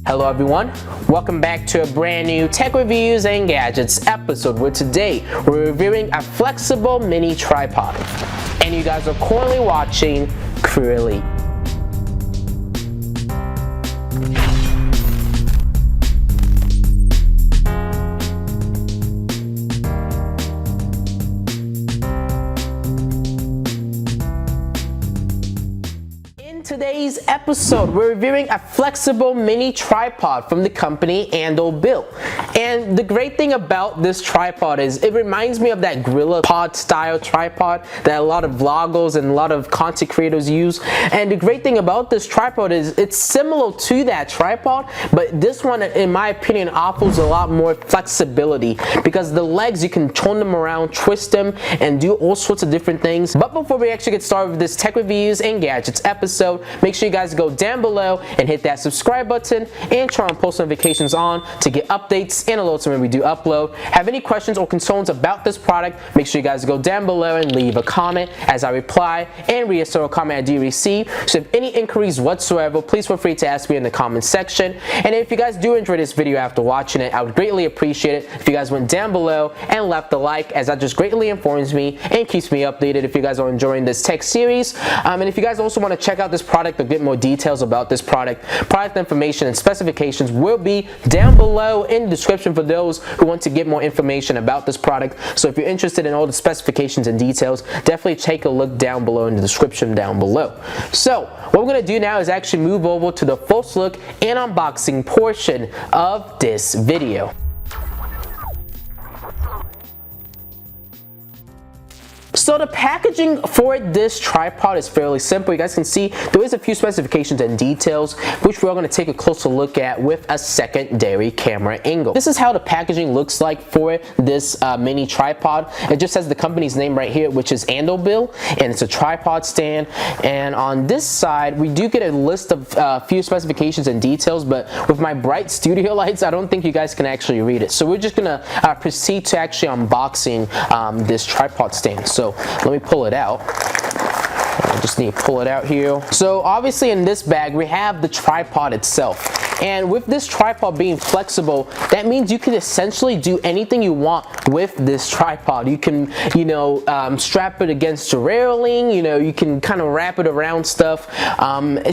Hello everyone, welcome back to a brand new Tech Reviews and Gadgets episode where today we're reviewing a flexible mini tripod. And you guys are currently watching CrewElite. Today's episode, we're reviewing a flexible mini tripod from the company Andobil. And the great thing about this tripod is it reminds me of that gorilla pod style tripod that a lot of vloggers and a lot of content creators use. And the great thing about this tripod is it's similar to that tripod, but this one, in my opinion, offers a lot more flexibility because the legs, you can turn them around, twist them, and do all sorts of different things. But before we actually get started with this Tech Reviews and Gadgets episode, make sure you guys go down below and hit that subscribe button and turn on post notifications on to get updates and alerts when we do upload. Have any questions or concerns about this product, make sure you guys go down below and leave a comment as I reply and reassert a comment I do receive. So if any inquiries whatsoever, please feel free to ask me in the comment section. And if you guys do enjoy this video after watching it, I would greatly appreciate it if you guys went down below and left a like, as that just greatly informs me and keeps me updated if you guys are enjoying this tech series. And if you guys also want to check out this product or get more details about this product information and specifications will be down below in the description for those who want to get more information about this product. So if you're interested in all the specifications and details, definitely take a look down below in the description down below. So what we're going to do now is actually move over to the first look and unboxing portion of this video. So the packaging for this tripod is fairly simple. You guys can see there is a few specifications and details which we're going to take a closer look at with a secondary camera angle. This is how the packaging looks like for this mini tripod. It just has the company's name right here, which is Andobil, and it's a tripod stand. And on this side we do get a list of a few specifications and details, but with my bright studio lights I don't think you guys can actually read it. So we're just gonna proceed to actually unboxing this tripod stand. So let me pull it out. I just need to pull it out here. So obviously in this bag we have the tripod itself. And with this tripod being flexible, that means you can essentially do anything you want with this tripod. You can, strap it against a railing, you can kind of wrap it around stuff.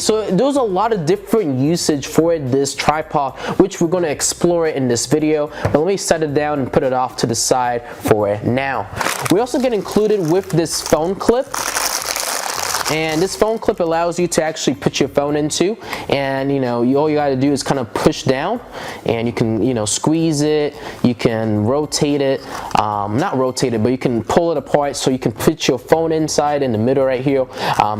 So there's a lot of different usage for this tripod, which we're going to explore in this video. But let me set it down and put it off to the side for now. We also get included with this phone clip. And this phone clip allows you to actually put your phone into, and all you got to do is kind of push down, and you can squeeze it, you can rotate it, not rotate it, but you can pull it apart so you can put your phone inside in the middle right here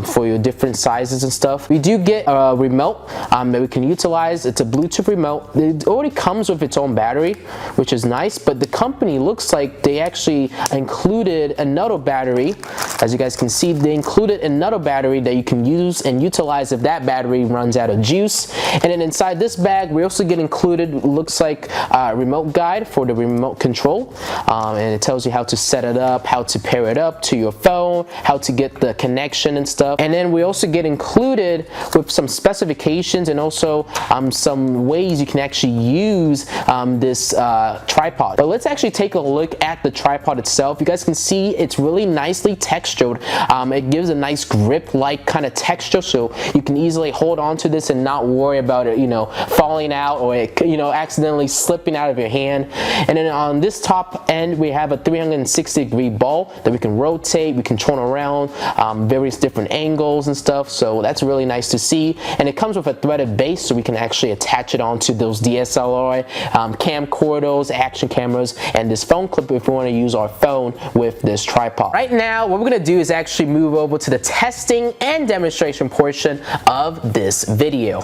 for your different sizes and stuff. We do get a remote that we can utilize. It's a Bluetooth remote. It already comes with its own battery, which is nice, but the company looks like they actually included another battery. As you guys can see, they included another battery that you can use and utilize if that battery runs out of juice. And then inside this bag we also get included, looks like a remote guide for the remote control, and it tells you how to set it up, how to pair it up to your phone, how to get the connection and stuff. And then we also get included with some specifications and also some ways you can actually use this tripod. But let's actually take a look at the tripod itself. You guys can see it's really nicely textured. It gives a nice grip-like kind of texture, so you can easily hold on to this and not worry about it, falling out or it, accidentally slipping out of your hand. And then on this top end, we have a 360-degree ball that we can rotate, we can turn around, various different angles and stuff. So that's really nice to see. And it comes with a threaded base, so we can actually attach it onto those DSLR camcorders, action cameras, and this phone clip if we want to use our phone with this tripod. Right now, what we're gonna do is actually move over to the testing and demonstration portion of this video.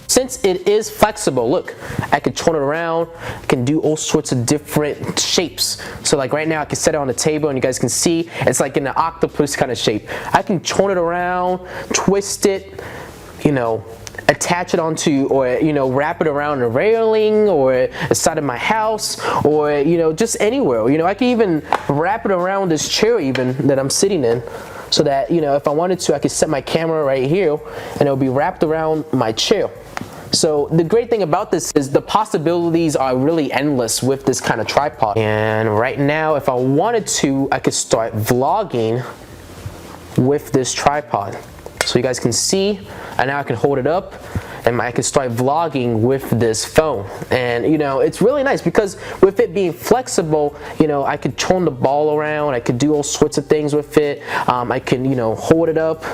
Since it is flexible, look, I can turn it around, I can do all sorts of different shapes. So like right now I can set it on the table and you guys can see it's like in an octopus kind of shape. I can turn it around, twist it, attach it onto, or wrap it around a railing or the side of my house, or just anywhere. I can even wrap it around this chair even that I'm sitting in. so that, you know, if I wanted to, I could set my camera right here and it'll be wrapped around my chair. So the great thing about this is the possibilities are really endless with this kind of tripod. And right now, if I wanted to, I could start vlogging with this tripod. So you guys can see, and now I can hold it up and I can start vlogging with this phone. And you know, it's really nice because with it being flexible, you know, I could turn the ball around, I could do all sorts of things with it. I can, you know, hold it up.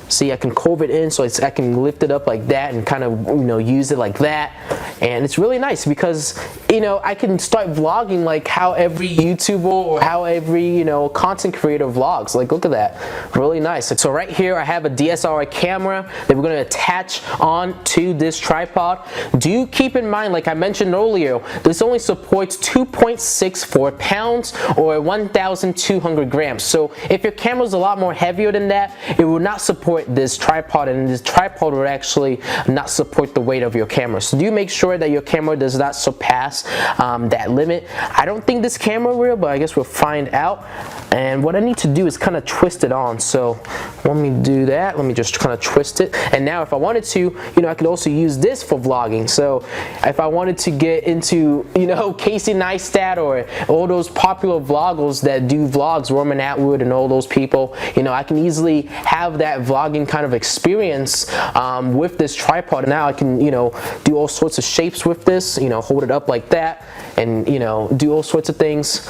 See, I can curve it in so I can lift it up like that and kind of, you know, use it like that. And it's really nice because, you know, I can start vlogging like how every YouTuber or how every, you know, content creator vlogs. Like, look at that, really nice. So right here I have a DSLR camera that we're going to attach on to this tripod. Do keep in mind, like I mentioned earlier, this only supports 2.64 pounds or 1,200 grams. So if your camera is a lot more heavier than that, it will not support this tripod, and this tripod will actually not support the weight of your camera. So do make sure that your camera does not surpass that limit. I don't think this camera will, but I guess we'll find out. And what I need to do is kind of twist it on. So let me do that. Let me just kind of twist it. And now if I wanted to, you know, I could also use this for vlogging. So if I wanted to get into, you know, Casey Neistat or all those popular vloggers that do vlogs, Roman Atwood and all those people, you know, I can easily have that vlogging kind of experience with this tripod. Now I can, you know, do all sorts of shapes with this, you know, hold it up like that and, you know, do all sorts of things,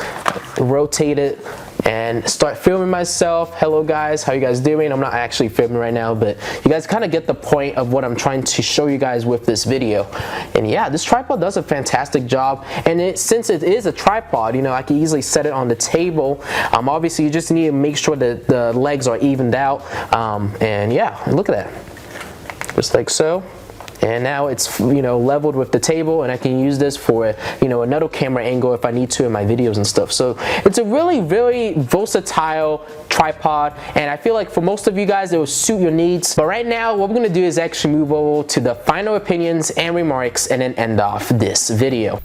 rotate it, and start filming myself. Hello guys, how you guys doing? I'm not actually filming right now, but you guys kind of get the point of what I'm trying to show you guys with this video. And yeah, this tripod does a fantastic job. And since it is a tripod, you know, I can easily set it on the table. Obviously you just need to make sure that the legs are evened out. And yeah, look at that, just like so. And now it's, you know, leveled with the table, and I can use this for, you know, another camera angle if I need to in my videos and stuff. So it's a really, very versatile tripod, and I feel like for most of you guys it will suit your needs. But right now what we're going to do is actually move over to the final opinions and remarks and then end off this video.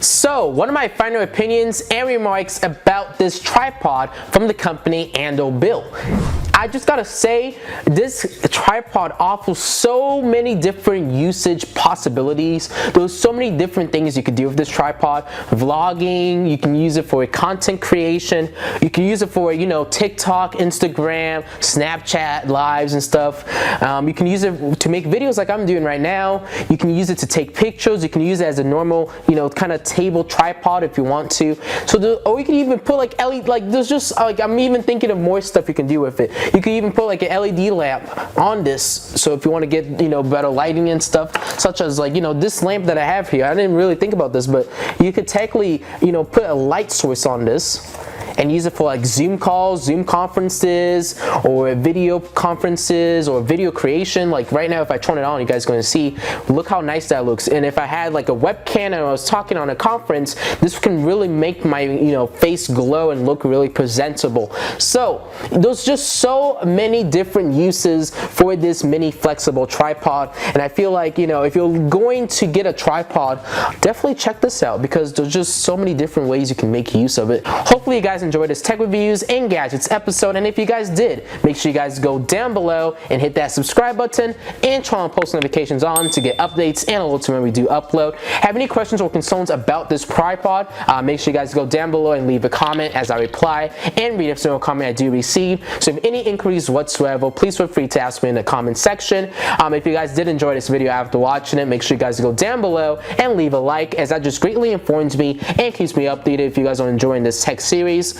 So, one of my final opinions and remarks about this tripod from the company Andobil. I just gotta say, this tripod offers so many different usage possibilities. There's so many different things you could do with this tripod. Vlogging, you can use it for content creation, you can use it for, you know, TikTok, Instagram, Snapchat lives and stuff. You can use it to make videos like I'm doing right now. You can use it to take pictures. You can use it as a normal, you know, kind of table tripod if you want to. So, or you can even put like LED, like there's just like, I'm even thinking of more stuff you can do with it. You can even put like an LED lamp on this, so if you want to get, you know, better lighting and stuff, such as like, you know, this lamp that I have here. I didn't really think about this, but you could technically, you know, put a light source on this and use it for like Zoom calls, Zoom conferences, or video conferences, or video creation. Like right now, if I turn it on, you guys are going to see, look how nice that looks. And if I had like a webcam and I was talking on a conference, this can really make my, you know, face glow and look really presentable. So there's just so many different uses for this mini flexible tripod. And I feel like, you know, if you're going to get a tripod, definitely check this out because there's just so many different ways you can make use of it. Hopefully you guys enjoyed this tech reviews and gadgets episode, and if you guys did, make sure you guys go down below and hit that subscribe button and turn on post notifications on to get updates and alerts when we do upload. Have any questions or concerns about this tripod, make sure you guys go down below and leave a comment as I reply and read every single comment I do receive. So if any inquiries whatsoever, please feel free to ask me in the comment section. If you guys did enjoy this video after watching it, make sure you guys go down below and leave a like, as that just greatly informs me and keeps me updated if you guys are enjoying this tech series.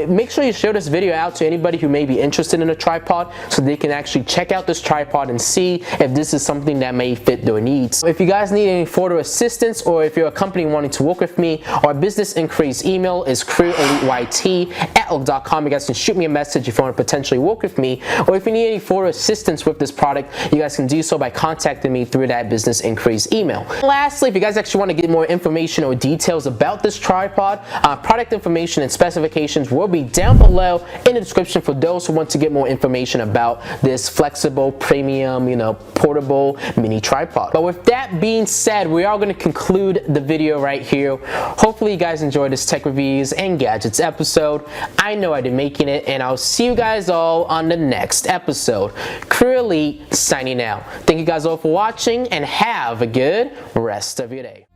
Make sure you share this video out to anybody who may be interested in a tripod so they can actually check out this tripod and see if this is something that may fit their needs. If you guys need any further assistance, or if you're a company wanting to work with me, our business inquiries email is CrewElite@outlook.com. You guys can shoot me a message if you want to potentially work with me, or if you need any further assistance with this product, you guys can do so by contacting me through that business inquiries email. Lastly, if you guys actually want to get more information or details about this tripod, product information and specifications specifications will be down below in the description for those who want to get more information about this flexible, premium, portable mini tripod. But with that being said, we are going to conclude the video right here. Hopefully you guys enjoyed this tech reviews and gadgets episode. I know I did making it, and I'll see you guys all on the next episode. CrewElite signing out. Thank you guys all for watching, and have a good rest of your day.